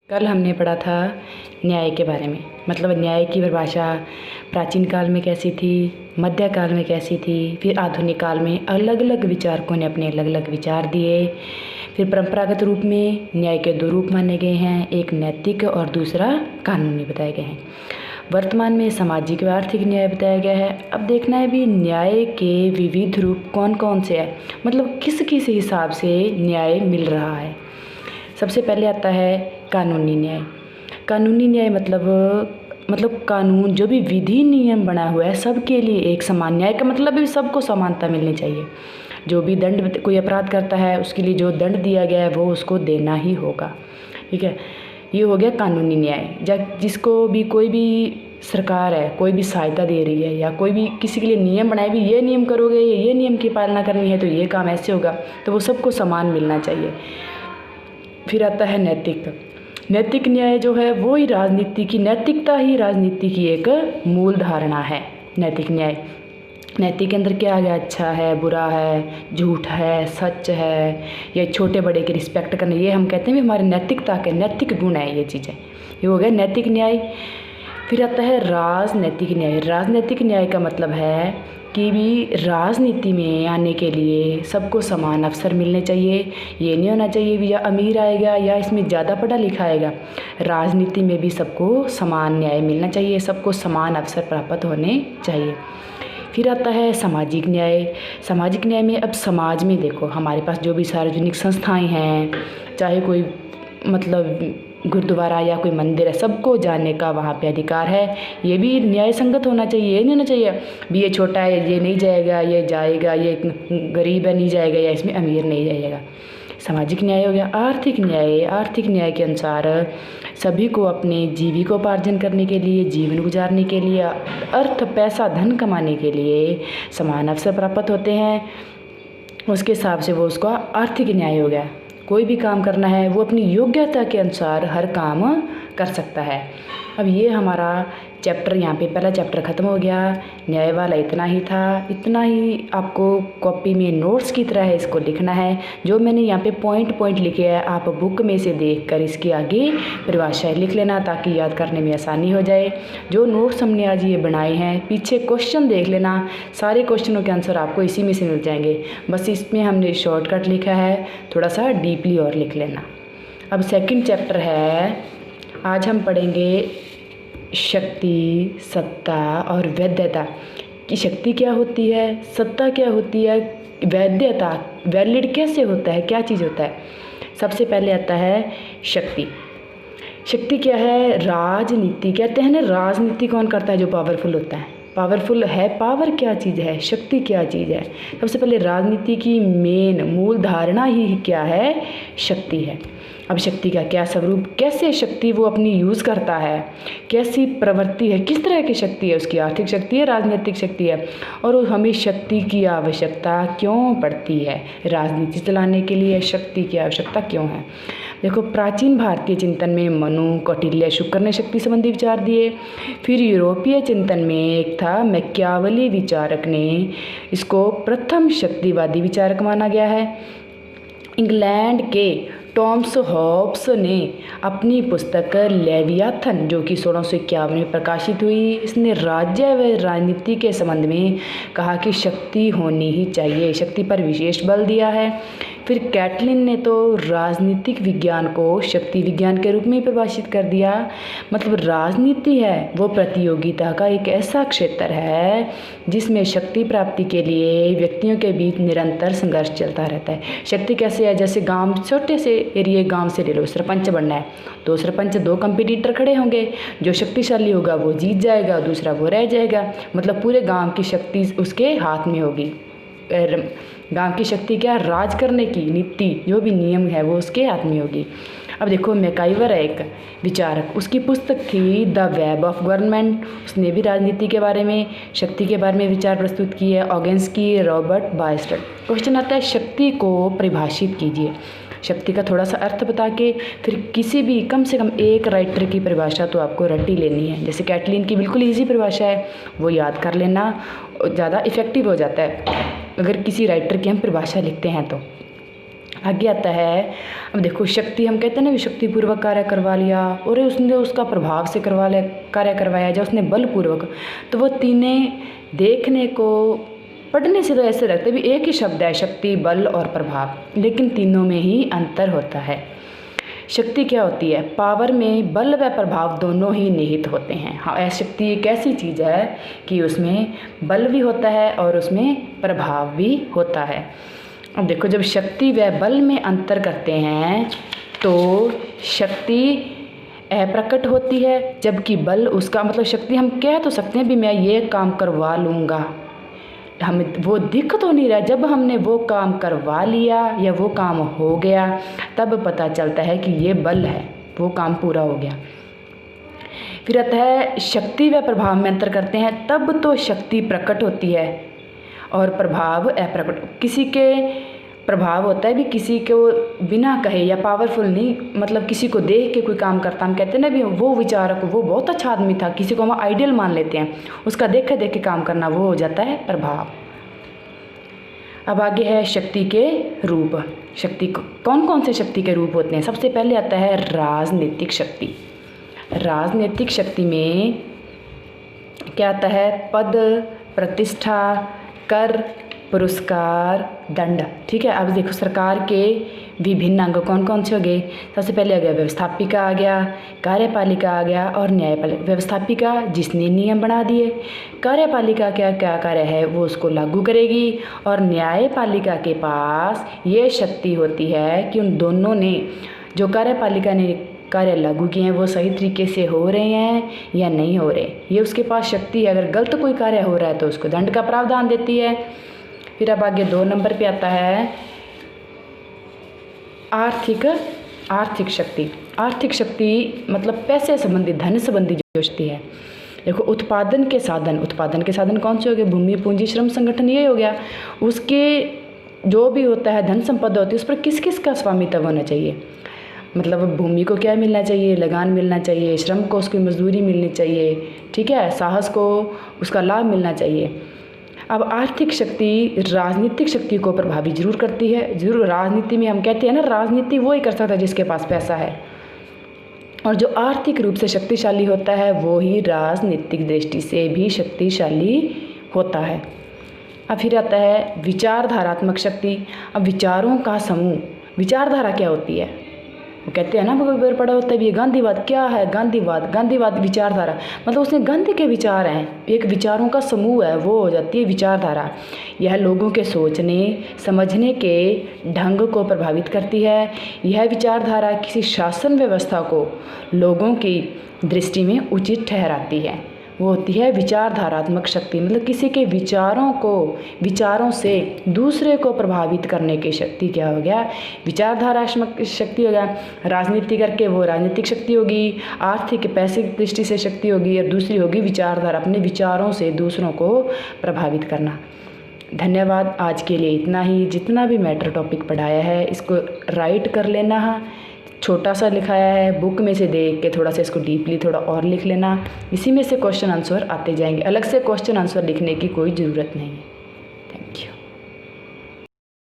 कल हमने पढ़ा था न्याय के बारे में। मतलब न्याय की परिभाषा प्राचीन काल में कैसी थी, मध्यकाल में कैसी थी, फिर आधुनिक काल में अलग अलग विचारकों ने अपने अलग अलग विचार दिए। फिर परंपरागत रूप में न्याय के दो रूप माने गए हैं, एक नैतिक और दूसरा कानूनी बताए गए हैं। वर्तमान में सामाजिक व आर्थिक न्याय बताया गया है। अब देखना है भी न्याय के विविध रूप कौन कौन से हैं, मतलब किस किस हिसाब से न्याय मिल रहा है। सबसे पहले आता है कानूनी न्याय। कानूनी न्याय मतलब कानून जो भी विधि नियम बना हुआ है सबके लिए एक समान। न्याय का मतलब भी सबको समानता मिलनी चाहिए। जो भी दंड कोई अपराध करता है उसके लिए जो दंड दिया गया है वो उसको देना ही होगा। ठीक है, ये हो गया कानूनी न्याय। जिसको भी कोई भी सरकार है कोई भी सहायता दे रही है या कोई भी किसी के लिए नियम बनाए भी, ये नियम करोगे, ये नियम की पालना करनी है तो ये काम ऐसे होगा, तो वो सबको समान मिलना चाहिए। फिर आता है नैतिक। नैतिक न्याय जो है वो ही राजनीति की, नैतिकता ही राजनीति की एक मूल धारणा है। नैतिक न्याय, नैतिक के अंदर क्या आ गया, अच्छा है, बुरा है, झूठ है, सच है, या छोटे बड़े की रिस्पेक्ट करना, ये हम कहते हैं भी हमारे नैतिकता के नैतिक गुण है ये चीज़ें। ये हो गया नैतिक न्याय। फिर आता है राजनैतिक न्याय। राजनैतिक न्याय का मतलब है कि भी राजनीति में आने के लिए सबको समान अवसर मिलने चाहिए। ये नहीं होना चाहिए भी या अमीर आएगा या इसमें ज़्यादा पढ़ा लिखा आएगा। राजनीति में भी सबको समान न्याय मिलना चाहिए, सबको समान अवसर प्राप्त होने चाहिए। फिर आता है सामाजिक न्याय। सामाजिक न्याय में अब समाज में देखो हमारे पास जो भी सार्वजनिक संस्थाएं हैं, चाहे कोई मतलब गुरुद्वारा या कोई मंदिर है, सबको जाने का वहाँ पे अधिकार है। ये भी न्याय संगत होना चाहिए। ये नहीं होना चाहिए भी ये छोटा है ये नहीं जाएगा, ये जाएगा, ये गरीब है नहीं जाएगा, या इसमें अमीर नहीं जाएगा। सामाजिक न्याय हो गया। आर्थिक न्याय, आर्थिक न्याय के अनुसार सभी को अपने जीविकोपार्जन करने के लिए, जीवन गुजारने के लिए, अर्थ पैसा धन कमाने के लिए समान अवसर प्राप्त होते हैं। उसके हिसाब से वो उसका आर्थिक न्याय हो गया। कोई भी काम करना है वो अपनी योग्यता के अनुसार हर काम कर सकता है। अब ये हमारा चैप्टर यहाँ पे पहला चैप्टर ख़त्म हो गया। न्याय वाला इतना ही था, इतना ही आपको कॉपी में नोट्स की तरह है इसको लिखना है। जो मैंने यहाँ पे पॉइंट पॉइंट लिखे हैं आप बुक में से देखकर इसके आगे परिभाषाएं लिख लेना ताकि याद करने में आसानी हो जाए। जो नोट्स हमने आज ये बनाए हैं पीछे क्वेश्चन देख लेना, सारे क्वेश्चनों के आंसर आपको इसी में से मिल जाएंगे। बस इसमें हमने शॉर्टकट लिखा है, थोड़ा सा डीपली और लिख लेना। अब सेकेंड चैप्टर है, आज हम पढ़ेंगे शक्ति, सत्ता और वैधता। कि शक्ति क्या होती है, सत्ता क्या होती है, वैधता वैलिड कैसे होता है, क्या चीज़ होता है। सबसे पहले आता है शक्ति। शक्ति क्या है, राजनीति कहते हैं ना, राजनीति कौन करता है, जो पावरफुल होता है। पावरफुल है, पावर क्या चीज़ है, शक्ति क्या चीज़ है। सबसे पहले राजनीति की मूल धारणा ही क्या है, शक्ति है। अब शक्ति का क्या स्वरूप, कैसे शक्ति वो अपनी यूज़ करता है, कैसी प्रवृत्ति है, किस तरह की शक्ति है, उसकी आर्थिक शक्ति है, राजनीतिक शक्ति है, और हमें शक्ति की आवश्यकता क्यों पड़ती है, राजनीति चलाने के लिए शक्ति की आवश्यकता क्यों है। देखो प्राचीन भारतीय चिंतन में मनु, कौटिल्य, शुक्र ने शक्ति संबंधी विचार दिए। फिर यूरोपीय चिंतन में एक था मैकियावेली विचारक ने, इसको प्रथम शक्तिवादी विचारक माना गया है। इंग्लैंड के टॉमस हॉब्स ने अपनी पुस्तक लेवियाथन जो कि 1651 में प्रकाशित हुई, इसने राज्य व राजनीति के संबंध में कहा कि शक्ति होनी ही चाहिए, शक्ति पर विशेष बल दिया है। फिर कैटलिन ने तो राजनीतिक विज्ञान को शक्ति विज्ञान के रूप में परिभाषित कर दिया। मतलब राजनीति है वो प्रतियोगिता का एक ऐसा क्षेत्र है जिसमें शक्ति प्राप्ति के लिए व्यक्तियों के बीच निरंतर संघर्ष चलता रहता है। शक्ति कैसे है, जैसे गांव, छोटे से एरिया गांव से ले लो, सरपंच बनना है, दो सरपंच, दो कंपटीटर खड़े होंगे, जो शक्तिशाली होगा वो जीत जाएगा, दूसरा वो रह जाएगा। मतलब पूरे गाँव की शक्ति उसके हाथ में होगी। गांव की शक्ति क्या, राज करने की नीति, जो भी नियम है वो उसके हाथ में होगी। अब देखो मैकाइवर है एक विचारक, उसकी पुस्तक थी द वेब ऑफ गवर्नमेंट, उसने भी राजनीति के बारे में, शक्ति के बारे में विचार प्रस्तुत किए। ऑगेंस्की, रॉबर्ट बायस्टड। क्वेश्चन आता है शक्ति को परिभाषित कीजिए। शक्ति का थोड़ा सा अर्थ बता के फिर किसी भी कम से कम एक राइटर की परिभाषा तो आपको रट ही लेनी है। जैसे कैटलिन की बिल्कुल ईजी परिभाषा है, वो याद कर लेना, ज़्यादा इफ़ेक्टिव हो जाता है अगर किसी राइटर की हम परिभाषा लिखते हैं तो। आगे आता है, अब देखो शक्ति, हम कहते हैं ना भी शक्तिपूर्वक कार्य करवा लिया, और उसने उसका प्रभाव से कार्य करवाया, या उसने बलपूर्वक, तो वो तीनें देखने को, पढ़ने से तो ऐसे लगता है भी एक ही शब्द है, शक्ति, बल और प्रभाव, लेकिन तीनों में ही अंतर होता है। शक्ति क्या होती है? पावर में बल व प्रभाव दोनों ही निहित होते हैं। हाँ, शक्ति एक ऐसी चीज़ है कि उसमें बल भी होता है और उसमें प्रभाव भी होता है। अब देखो, जब शक्ति व बल में अंतर करते हैं तो शक्ति अप्रकट होती है, जबकि बल उसका, मतलब शक्ति हम कह तो सकते हैं भी मैं ये काम करवा लूँगा, हमें वो दिख तो नहीं रहा, जब हमने वो काम करवा लिया या वो काम हो गया तब पता चलता है कि ये बल है, वो काम पूरा हो गया। फिर आता है शक्ति व प्रभाव में अंतर करते हैं, तब तो शक्ति प्रकट होती है और प्रभाव अप्रकट। किसी के प्रभाव होता है भी किसी को बिना कहे या पावरफुल नहीं, मतलब किसी को देख के कोई काम करता, हम कहते हैं ना भी वो विचारक, वो बहुत अच्छा आदमी था, किसी को हम आइडियल मान लेते हैं, उसका देखे देख के काम करना, वो हो जाता है प्रभाव। अब आगे है शक्ति के रूप। शक्ति कौन कौन से शक्ति के रूप होते हैं? सबसे पहले आता है राजनीतिक शक्ति। राजनीतिक शक्ति में क्या आता है? पद, प्रतिष्ठा, कर, पुरस्कार, दंड। ठीक है, अब देखो सरकार के विभिन्न अंग कौन कौन से हो गए? सबसे पहले आ गया व्यवस्थापिका, आ गया कार्यपालिका, आ गया और न्यायपालिका। व्यवस्थापिका जिसने नियम बना दिए, कार्यपालिका क्या क्या कार्य है वो उसको लागू करेगी, और न्यायपालिका के पास ये शक्ति होती है कि उन दोनों ने, जो कार्यपालिका ने कार्य लागू किए हैं वो सही तरीके से हो रहे हैं या नहीं हो रहे, ये उसके पास शक्ति है। अगर गलत कोई कार्य हो रहा है तो उसको दंड का प्रावधान देती है। फिर अब आगे 2 नंबर पे आता है आर्थिक शक्ति। आर्थिक शक्ति मतलब पैसे संबंधी, धन संबंधी जो शक्ति है। देखो उत्पादन के साधन कौन से हो गए? भूमि, पूंजी, श्रम, संगठन, ये हो गया। उसके जो भी होता है धन संपदा होती है, उस पर किस किस का स्वामित्व होना चाहिए? मतलब भूमि को क्या मिलना चाहिए? लगान मिलना चाहिए, श्रम को उसकी मजदूरी मिलनी चाहिए, ठीक है, साहस को उसका लाभ मिलना चाहिए। अब आर्थिक शक्ति राजनीतिक शक्ति को प्रभावित जरूर करती है, जरूर। राजनीति में हम कहते हैं ना, राजनीति वो ही कर सकता है जिसके पास पैसा है, और जो आर्थिक रूप से शक्तिशाली होता है वो ही राजनीतिक दृष्टि से भी शक्तिशाली होता है। अब फिर आता है विचारधारात्मक शक्ति। अब विचारों का समूह। विचारधारा क्या होती है? वो कहते हैं ना, कोई बार पढ़ा होता है ये गांधीवाद। क्या है गांधीवाद? विचारधारा, मतलब उसने गांधी के विचार हैं, एक विचारों का समूह है, वो हो जाती है विचारधारा। यह लोगों के सोचने समझने के ढंग को प्रभावित करती है। यह विचारधारा किसी शासन व्यवस्था को लोगों की दृष्टि में उचित ठहराती है। वो होती है विचारधारात्मक शक्ति, मतलब किसी के विचारों से दूसरे को प्रभावित करने की शक्ति क्या हो गया? विचारधारात्मक शक्ति हो गया। राजनीति करके वो राजनीतिक शक्ति होगी, आर्थिक पैसे की दृष्टि से शक्ति होगी, और दूसरी होगी विचारधारा, अपने विचारों से दूसरों को प्रभावित करना। धन्यवाद। आज के लिए इतना ही। जितना भी मैटर टॉपिक पढ़ाया है इसको राइट कर लेना। छोटा सा लिखाया है, बुक में से देख के थोड़ा सा इसको डीपली थोड़ा और लिख लेना। इसी में से क्वेश्चन आंसर आते जाएंगे, अलग से क्वेश्चन आंसर लिखने की कोई ज़रूरत नहीं है।